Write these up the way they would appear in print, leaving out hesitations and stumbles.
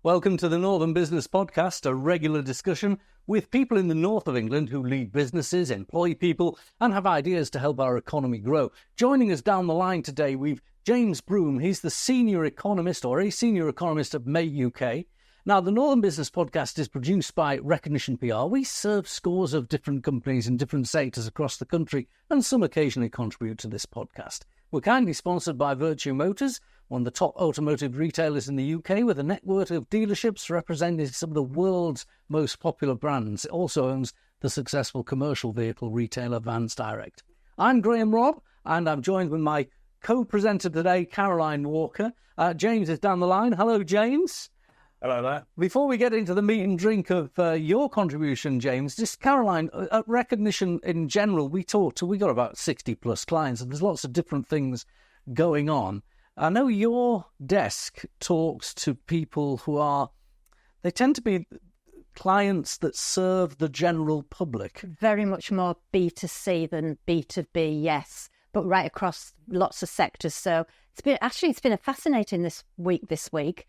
Welcome to the Northern Business Podcast, a regular discussion with people in the north of England who lead businesses, employ people, and have ideas to help our economy grow. Joining us down the line today, we've James Brougham. He's the senior economist, or a senior economist at May UK. Now, the Northern Business Podcast is produced by Recognition PR. We serve scores of different companies in different sectors across the country, and some occasionally contribute to this podcast. We're kindly sponsored by Virtue Motors, one of the top automotive retailers in the UK, with a network of dealerships representing some of the world's most popular brands. It also owns the successful commercial vehicle retailer Vans Direct. I'm Graham Robb, and I'm joined with my co-presenter today, Caroline Walker. James is down the line. Hello, James. Hello there. Before we get into the meat and drink of your contribution, James, just Caroline, at Recognition in general, we got about 60 plus clients, and there's lots of different things going on. I know your desk talks to people they tend to be clients that serve the general public. Very much more B2C than B2B, yes, but right across lots of sectors. So it's been a fascinating this week.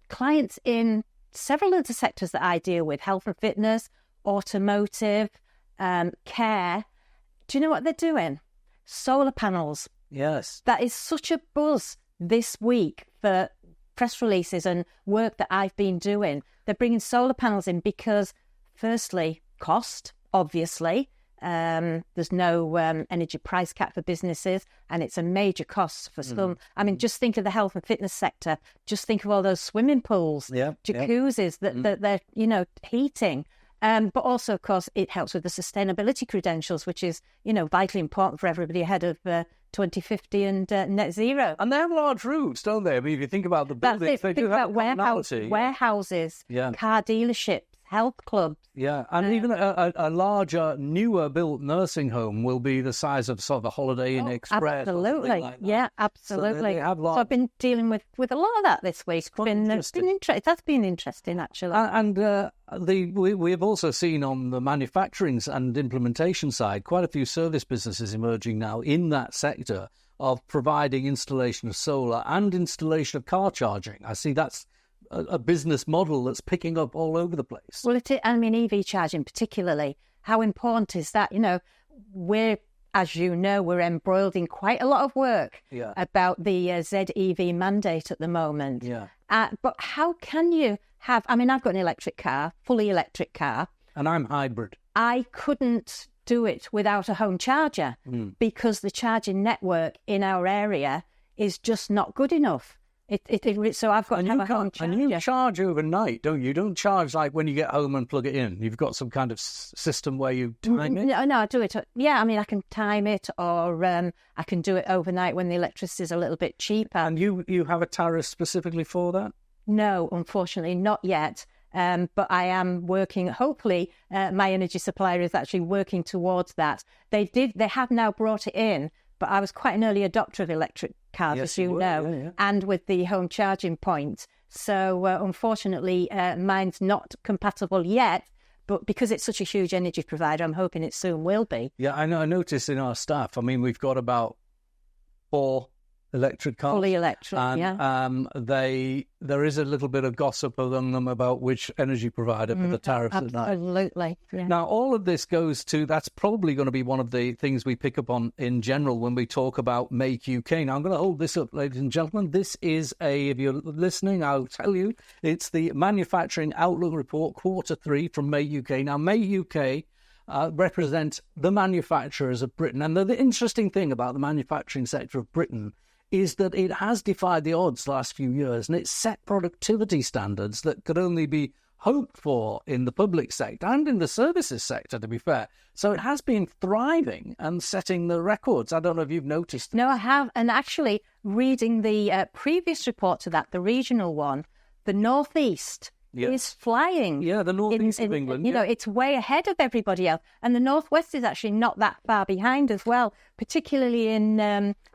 Clients in several of the sectors that I deal with, health and fitness, automotive, care. Do you know what they're doing? Solar panels. Yes. That is such a buzz this week for press releases and work that I've been doing. They're bringing solar panels in because, firstly, cost, obviously. There's no energy price cap for businesses, and it's a major cost for some. I mean, just think of the health and fitness sector. Just think of all those swimming pools, jacuzzis that they're, heating. But also, of course, it helps with the sustainability credentials, which is, vitally important for everybody ahead of 2050 and net zero. And they have large roofs, don't they? I mean, if you think about the buildings, they do have warehouses, car dealerships, health clubs. Yeah, and even a larger, newer built nursing home will be the size of sort of a Holiday Inn Express. Absolutely, like yeah, absolutely. So I've been dealing with a lot of that this week. That's been interesting, actually. And we have also seen on the manufacturing and implementation side quite a few service businesses emerging now in that sector of providing installation of solar and installation of car charging. I see that's a business model that's picking up all over the place. Well, EV charging particularly, how important is that? We're embroiled in quite a lot of work about the ZEV mandate at the moment. Yeah. But how can you I've got an fully electric car. And I'm hybrid. I couldn't do it without a home charger because the charging network in our area is just not good enough. So I've got to have a home charger. And you charge overnight, don't you? You don't charge like when you get home and plug it in. You've got some kind of system where you time it? No, I do it. Yeah, I can time it, or I can do it overnight when the electricity is a little bit cheaper. And you have a tariff specifically for that? No, unfortunately, not yet. But I am working. Hopefully, my energy supplier is actually working towards that. They have now brought it in, but I was quite an early adopter of electric cars, as you know, and with the home charging point. So, unfortunately, mine's not compatible yet, but because it's such a huge energy provider, I'm hoping it soon will be. Yeah, I know. I noticed in our staff, we've got about 4 electric cars. Fully electric, there is a little bit of gossip among them about which energy provider for the tariffs at night. Absolutely. Yeah. Now, all of this goes to, that's probably going to be one of the things we pick up on in general when we talk about Make UK. Now, I'm going to hold this up, ladies and gentlemen. This is if you're listening, I'll tell you, it's the Manufacturing Outlook Report, Q3 from May UK. Now, May UK represents the manufacturers of Britain. And the interesting thing about the manufacturing sector of Britain is that it has defied the odds the last few years, and it's set productivity standards that could only be hoped for in the public sector and in the services sector, to be fair. So it has been thriving and setting the records. I don't know if you've noticed. No, I have. And actually, reading the previous report to that, the regional one, the North East is flying. Yeah, the northeast of England. It's way ahead of everybody else. And the northwest is actually not that far behind as well, particularly in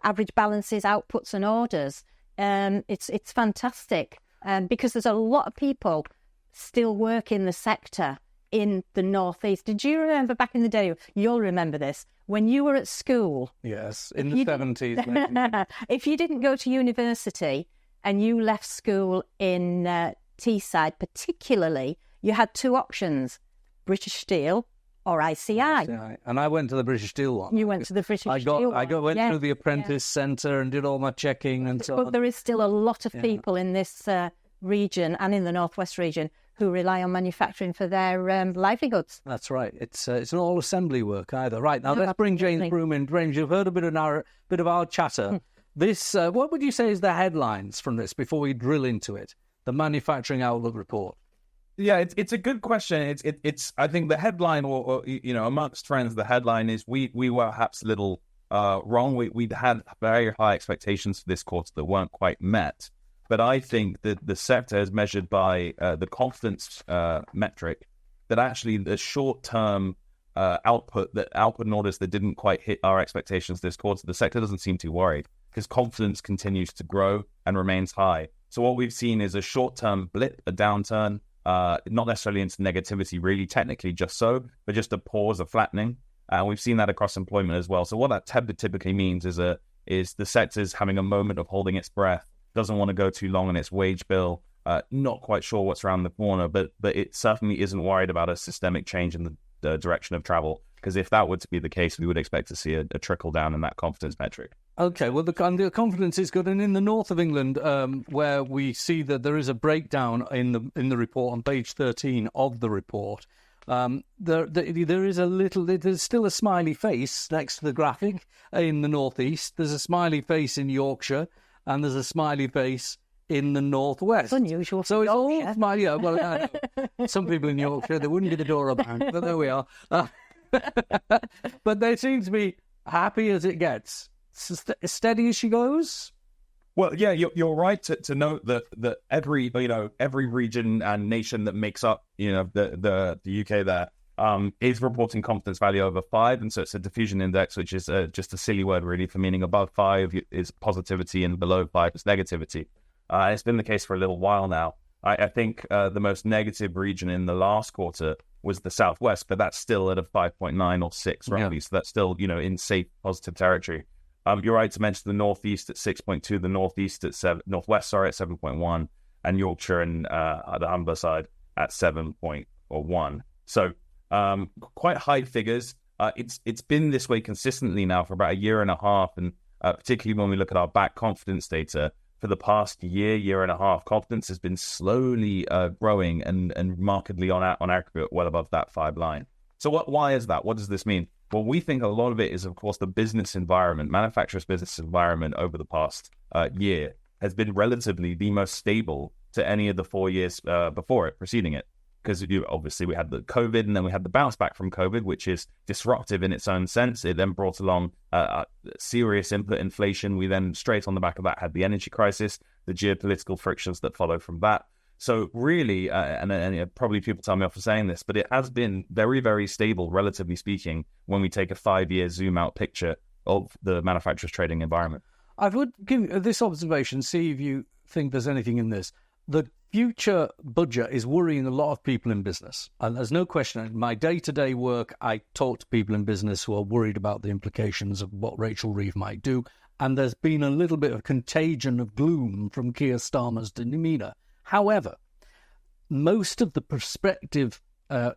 average balances, outputs and orders. It's fantastic because there's a lot of people still work in the sector in the northeast. Did you remember back in the day, you'll remember this, when you were at school? Yes, in the 70s. If you didn't go to university and you left school in Teesside particularly, you had two options, British Steel or ICI. And I went to the British Steel one. You went to the British Steel one. I went through the apprentice centre and did all my checking and so on. But there is still a lot of people in this region and in the Northwest region who rely on manufacturing for their livelihoods. That's right. It's an all assembly work either. Right, now let's bring James Brougham in. James, you've heard a bit of our chatter. This, what would you say is the headlines from this before we drill into it? The Manufacturing Outlook report. Yeah, it's a good question. It's I think the headline, or amongst trends, the headline is we were perhaps a little wrong. We'd had very high expectations for this quarter that weren't quite met. But I think that the sector is measured by the confidence metric, that actually the short-term output and orders that didn't quite hit our expectations this quarter, the sector doesn't seem too worried because confidence continues to grow and remains high. So what we've seen is a short-term blip, a downturn, not necessarily into negativity, really technically just so, but just a pause, a flattening. And we've seen that across employment as well. So what that typically means is the sector's having a moment of holding its breath, doesn't want to go too long on its wage bill, not quite sure what's around the corner, but it certainly isn't worried about a systemic change in the direction of travel, because if that were to be the case, we would expect to see a trickle down in that confidence metric. Okay, well, the confidence is good, and in the north of England, where we see that there is a breakdown in the report on page 13 of the report, there's still a smiley face next to the graphic in the northeast. There's a smiley face in Yorkshire, and there's a smiley face in the northwest. It's unusual. So it's all smiley. Yeah, well, I know. Some people in Yorkshire, they wouldn't get a door about, but there we are. But they seem to be happy as it gets. Steady as she goes. Well, yeah, you're right to note that every region and nation that makes up the UK there is reporting confidence value over 5, and so it's a diffusion index, which is just a silly word really for meaning above 5 is positivity and below 5 is negativity. It's been the case for a little while now. I think the most negative region in the last quarter was the Southwest, but that's still at a 5.9 or 6 roughly, so that's still in safe positive territory. You're right to mention the Northeast at 6.2, the Northwest at 7.1, and Yorkshire and the Humber side at 7.1. So quite high figures. It's been this way consistently now for about a year and a half, and particularly when we look at our back confidence data for the past year and a half, confidence has been slowly growing and markedly on aggregate well above that 5 line. So why is that? What does this mean? Well, we think a lot of it is, of course, the business environment, manufacturers' business environment over the past year has been relatively the most stable to any of the 4 years preceding it. Because obviously we had the COVID and then we had the bounce back from COVID, which is disruptive in its own sense. It then brought along serious input inflation. We then, straight on the back of that, had the energy crisis, the geopolitical frictions that follow from that. So really, and probably people tell me off for saying this, but it has been very, very stable, relatively speaking, when we take a 5-year zoom-out picture of the manufacturer's trading environment. I would give this observation, see if you think there's anything in this. The future budget is worrying a lot of people in business. And there's no question, in my day-to-day work, I talk to people in business who are worried about the implications of what Rachel Reeve might do. And there's been a little bit of contagion of gloom from Keir Starmer's demeanour. However, most of the prospective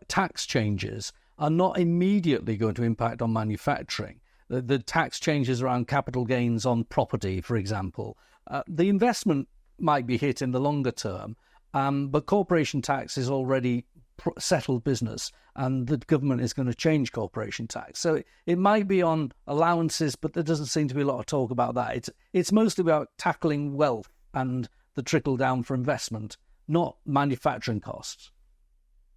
tax changes are not immediately going to impact on manufacturing. The tax changes around capital gains on property, for example, the investment might be hit in the longer term, but corporation tax is already settled business, and the government is going to change corporation tax. So it might be on allowances, but there doesn't seem to be a lot of talk about that. It's mostly about tackling wealth and the trickle down for investment, not manufacturing costs.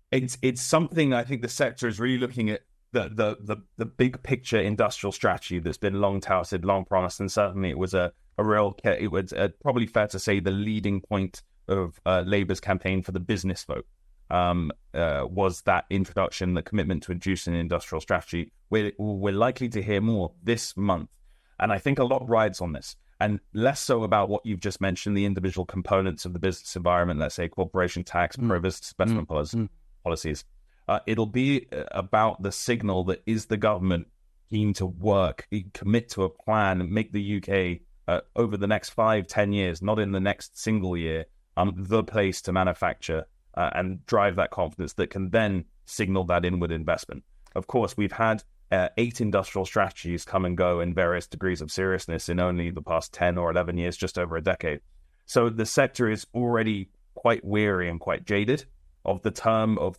It's something I think the sector is really looking at the big picture industrial strategy that's been long touted, long promised, and certainly it was probably fair to say the leading point of Labour's campaign for the business vote was that introduction, the commitment to introduce an industrial strategy. We're likely to hear more this month, and I think a lot rides on this. And less so about what you've just mentioned, the individual components of the business environment, let's say corporation tax, prohibitive investment policies. It'll be about the signal that is the government keen to work, commit to a plan, make the UK over the next 5-10 years, not in the next single year, the place to manufacture and drive that confidence that can then signal that inward investment. Of course, we've had 8 industrial strategies come and go in various degrees of seriousness in only the past 10 or 11 years, just over a decade. So the sector is already quite weary and quite jaded of the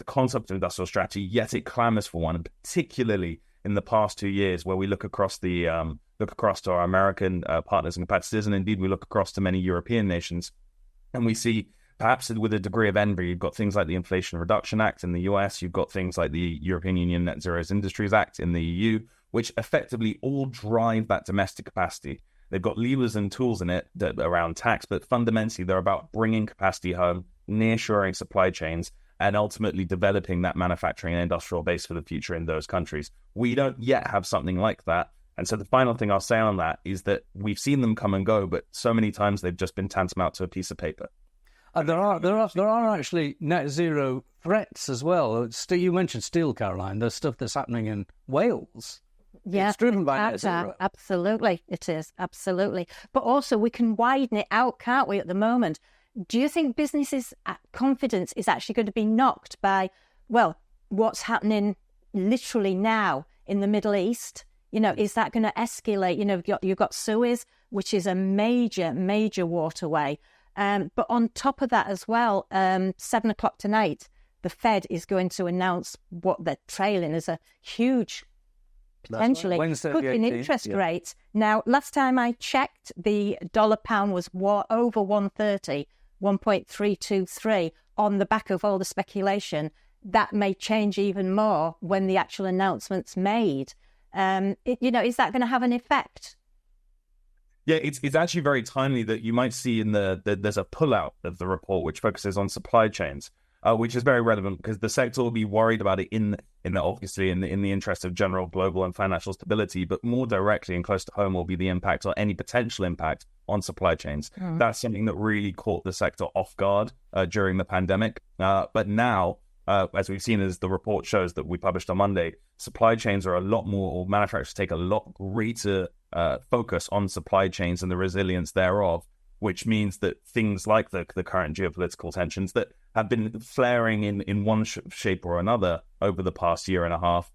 concept of industrial strategy, yet it clamors for one, and particularly in the past 2 years, where we look across to our American partners and competitors, and indeed we look across to many European nations, and we see, perhaps with a degree of envy, you've got things like the Inflation Reduction Act in the US, you've got things like the European Union Net Zero Industries Act in the EU, which effectively all drive that domestic capacity. They've got levers and tools in it around tax, but fundamentally they're about bringing capacity home, nearshoring supply chains, and ultimately developing that manufacturing and industrial base for the future in those countries. We don't yet have something like that. And so the final thing I'll say on that is that we've seen them come and go, but so many times they've just been tantamount to a piece of paper. There are actually net zero threats as well. You mentioned steel, Caroline. There's stuff that's happening in Wales. Yeah, it's driven by net zero. Absolutely, it is, absolutely. But also we can widen it out, can't we, at the moment? Do you think businesses' confidence is actually going to be knocked by, well, what's happening literally now in the Middle East? You know, is that going to escalate? You know, you've got Suez, which is a major, major waterway. But on top of that as well, 7 o'clock tonight, the Fed is going to announce what they're trailing as a huge, potentially, could be an interest rate. Now, last time I checked, the dollar pound was over 130, 1.323 on the back of all the speculation. That may change even more when the actual announcement's made. Is that going to have an effect? Yeah, it's actually very timely that you might see there's a pullout of the report which focuses on supply chains, which is very relevant because the sector will be worried about it in the interest of general global and financial stability, but more directly and close to home will be the impact or any potential impact on supply chains. That's something that really caught the sector off guard during the pandemic. But now, as we've seen as the report shows that we published on Monday, supply chains are a lot more, or manufacturers take a lot greater focus on supply chains and the resilience thereof, which means that things like the current geopolitical tensions that have been flaring in one shape or another over the past year and a half,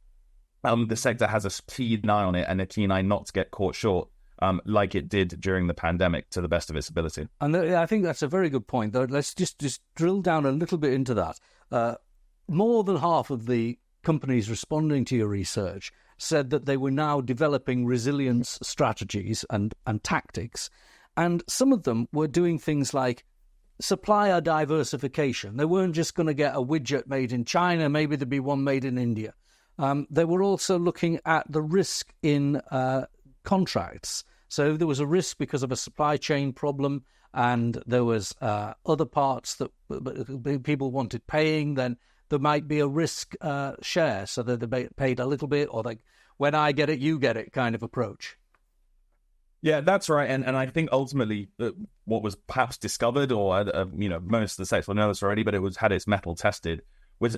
the sector has a keen eye on it and a keen eye not to get caught short, like it did during the pandemic to the best of its ability. And I think that's a very good point, though. Let's just drill down a little bit into that. More than half of the companies responding to your research said that they were now developing resilience strategies and tactics. And some of them were doing things like supplier diversification. They weren't just going to get a widget made in China, maybe there'd be one made in India. They were also looking at the risk in contracts. So there was a risk because of a supply chain problem, and there was other parts that people wanted paying, then there might be a risk share, so that they paid a little bit, or like, when I get it, you get it kind of approach. Yeah, that's right. And I think ultimately what was perhaps discovered, or, most of the sector will know this already, but it had its mettle tested, was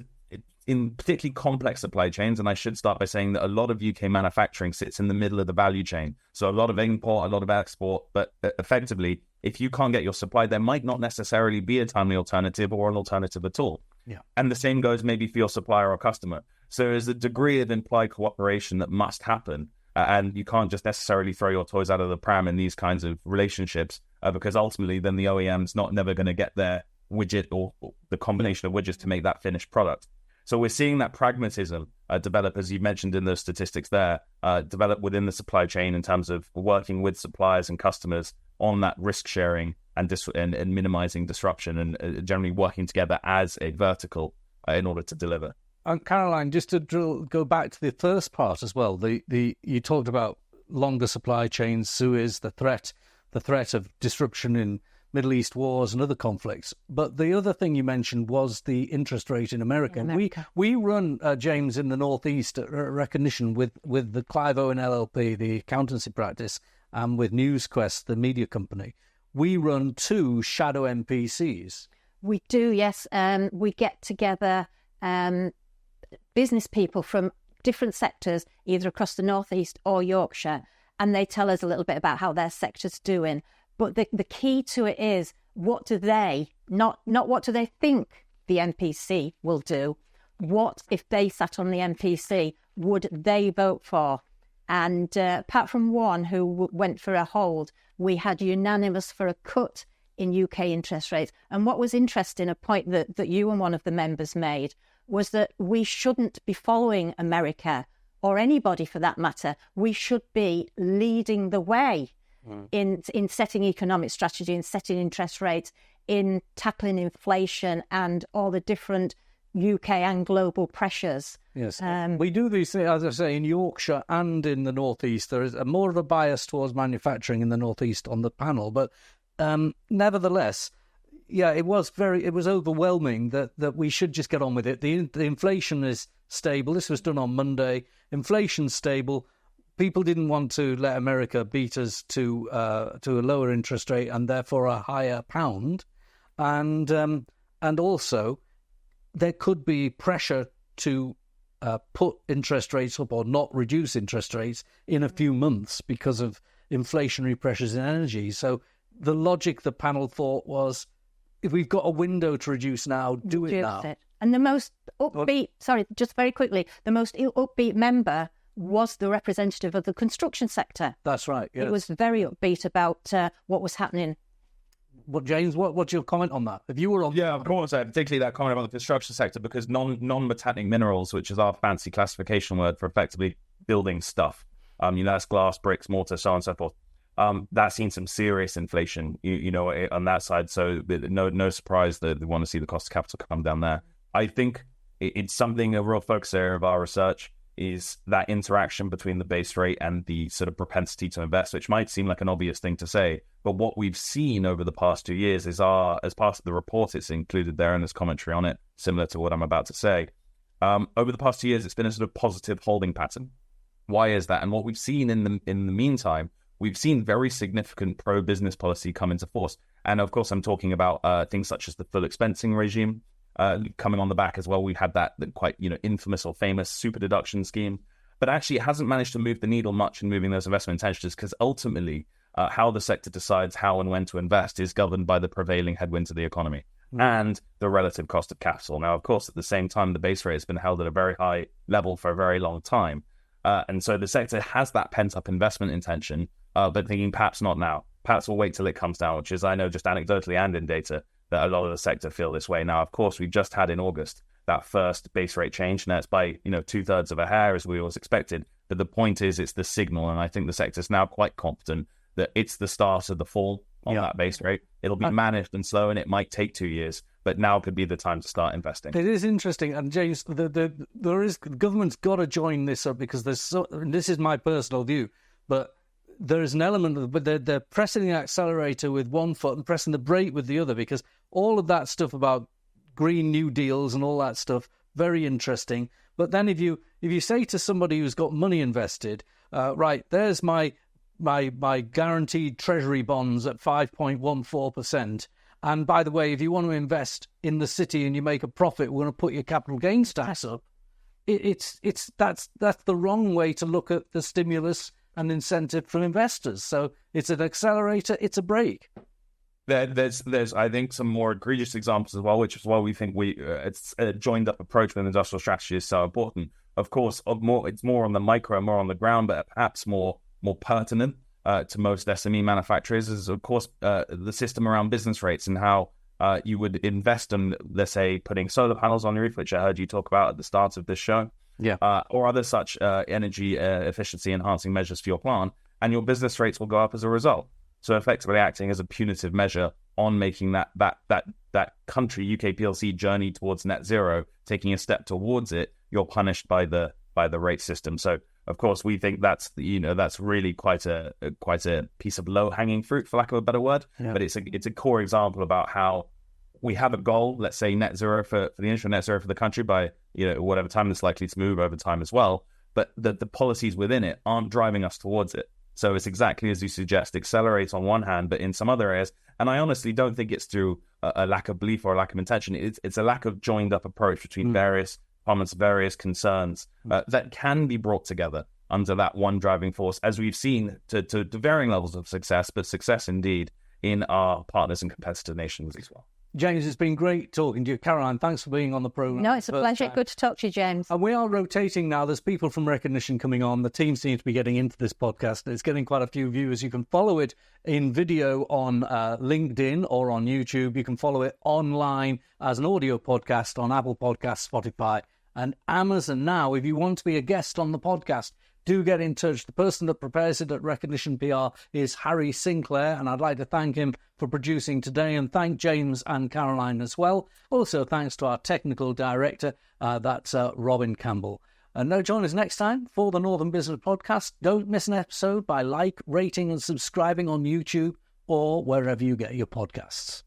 in particularly complex supply chains. And I should start by saying that a lot of UK manufacturing sits in the middle of the value chain. So a lot of import, a lot of export, but effectively, if you can't get your supply, there might not necessarily be a timely alternative or an alternative at all. Yeah. And the same goes maybe for your supplier or customer. So there's a degree of implied cooperation that must happen. And you can't just necessarily throw your toys out of the pram in these kinds of relationships, because ultimately then the OEM's never going to get their widget or the combination of widgets to make that finished product. So we're seeing that pragmatism develop, as you mentioned in those statistics there, develop within the supply chain in terms of working with suppliers and customers on that risk sharing and minimizing disruption, and generally working together as a vertical in order to deliver. And Caroline, just to go back to the first part as well, you talked about longer supply chains, Suez, the threat of disruption in Middle East wars and other conflicts. But the other thing you mentioned was the interest rate in America. We run, James, in the Northeast, a recognition with the Clive Owen LLP, the accountancy practice, and with NewsQuest, the media company. We run 2 shadow MPCs. We do, yes. We get together business people from different sectors, either across the Northeast or Yorkshire, and they tell us a little bit about how their sector's doing. But the key to it is what do they, not what do they think the MPC will do, what, if they sat on the MPC, would they vote for? And apart from one who went for a hold, we had unanimous for a cut in UK interest rates. And what was interesting, a point that you and one of the members made, was that we shouldn't be following America, or anybody for that matter. We should be leading the way in setting economic strategy, in setting interest rates, in tackling inflation and all the different UK and global pressures. Yes, we do these things, as I say, in Yorkshire and in the Northeast. There is more of a bias towards manufacturing in the Northeast on the panel, but nevertheless, yeah, it was overwhelming that we should just get on with it. The inflation is stable. This was done on Monday. Inflation's stable. People didn't want to let America beat us to a lower interest rate and therefore a higher pound, and also there could be pressure to put interest rates up or not reduce interest rates in a few months because of inflationary pressures in energy. So the logic the panel thought was, if we've got a window to reduce now, do it now. And the most upbeat, just very quickly, the most upbeat member was the representative of the construction sector. That's right. Yes. It was very upbeat about what was happening. Well, James, what's your comment on that? If you were on, yeah, of course, particularly that comment about the construction sector, because non-metallic minerals, which is our fancy classification word for effectively building stuff, that's glass, bricks, mortar, so on and so forth. That's seen some serious inflation, on that side. So no surprise that they want to see the cost of capital come down there. I think it's something, a real focus area of our research is that interaction between the base rate and the sort of propensity to invest, which might seem like an obvious thing to say. But what we've seen over the past 2 years is as part of the report, it's included there and there's commentary on it, similar to what I'm about to say. Over the past 2 years, it's been a sort of positive holding pattern. Why is that? And what we've seen in the meantime, we've seen very significant pro-business policy come into force. And of course, I'm talking about things such as the full expensing regime coming on the back as well. We've had that quite infamous or famous super deduction scheme. But actually, it hasn't managed to move the needle much in moving those investment intentions, because ultimately, how the sector decides how and when to invest is governed by the prevailing headwinds of the economy and the relative cost of capital. Now, of course, at the same time, the base rate has been held at a very high level for a very long time. And so the sector has that pent-up investment intention, but thinking perhaps not now. Perhaps we'll wait till it comes down, which is, I know, just anecdotally and in data, that a lot of the sector feel this way. Now, of course, we've just had in August that first base rate change. Now, it's by 2/3 of a hair, as we always expected. But the point is, it's the signal, and I think the sector's now quite confident that it's the start of the fall on that base rate. It'll be managed and slow, and it might take 2 years, but now could be the time to start investing. It is interesting, and James, the government's got to join this up, because this is my personal view, but there is an element of, but they're pressing the accelerator with one foot and pressing the brake with the other, because all of that stuff about Green New Deals and all that stuff, very interesting. But then if you say to somebody who's got money invested, right, there's my guaranteed treasury bonds at 5.14%. And by the way, if you want to invest in the city and you make a profit, we're going to put your capital gains tax up. That's the wrong way to look at the stimulus and incentive from investors. So it's an accelerator, it's a brake. There's I think some more egregious examples as well, which is why we think it's a joined up approach with industrial strategy is so important. Of course, it's more on the micro, more on the ground, but perhaps more pertinent to most SME manufacturers is, of course, the system around business rates and how you would invest in, let's say, putting solar panels on your roof, which I heard you talk about at the start of this show, or other such energy efficiency enhancing measures for your plant, and your business rates will go up as a result. So effectively acting as a punitive measure on making that country, UK PLC, journey towards net zero, taking a step towards it, you're punished by the rate system. So of course, we think that's really quite a piece of low hanging fruit, for lack of a better word. Yeah. But it's a core example about how we have a goal, let's say net zero for the industry, net zero for the country by whatever time it's likely to move over time as well. But the policies within it aren't driving us towards it. So it's exactly as you suggest, accelerate on one hand, but in some other areas. And I honestly don't think it's through a lack of belief or a lack of intention. It's a lack of joined up approach between various comments, various concerns that can be brought together under that one driving force, as we've seen to varying levels of success, but success indeed in our partners and competitor nations as well. James, it's been great talking to you. Caroline, thanks for being on the programme. No, it's a pleasure. Good to talk to you, James. And we are rotating now. There's people from Recognition coming on. The team seems to be getting into this podcast. It's getting quite a few viewers. You can follow it in video on LinkedIn or on YouTube. You can follow it online as an audio podcast on Apple Podcasts, Spotify, and Amazon. Now, if you want to be a guest on the podcast, do get in touch. The person that prepares it at Recognition PR is Harry Sinclair, and I'd like to thank him for producing today and thank James and Caroline as well. Also, thanks to our technical director, that's Robin Campbell. And now join us next time for the Northern Business Podcast. Don't miss an episode by rating and subscribing on YouTube or wherever you get your podcasts.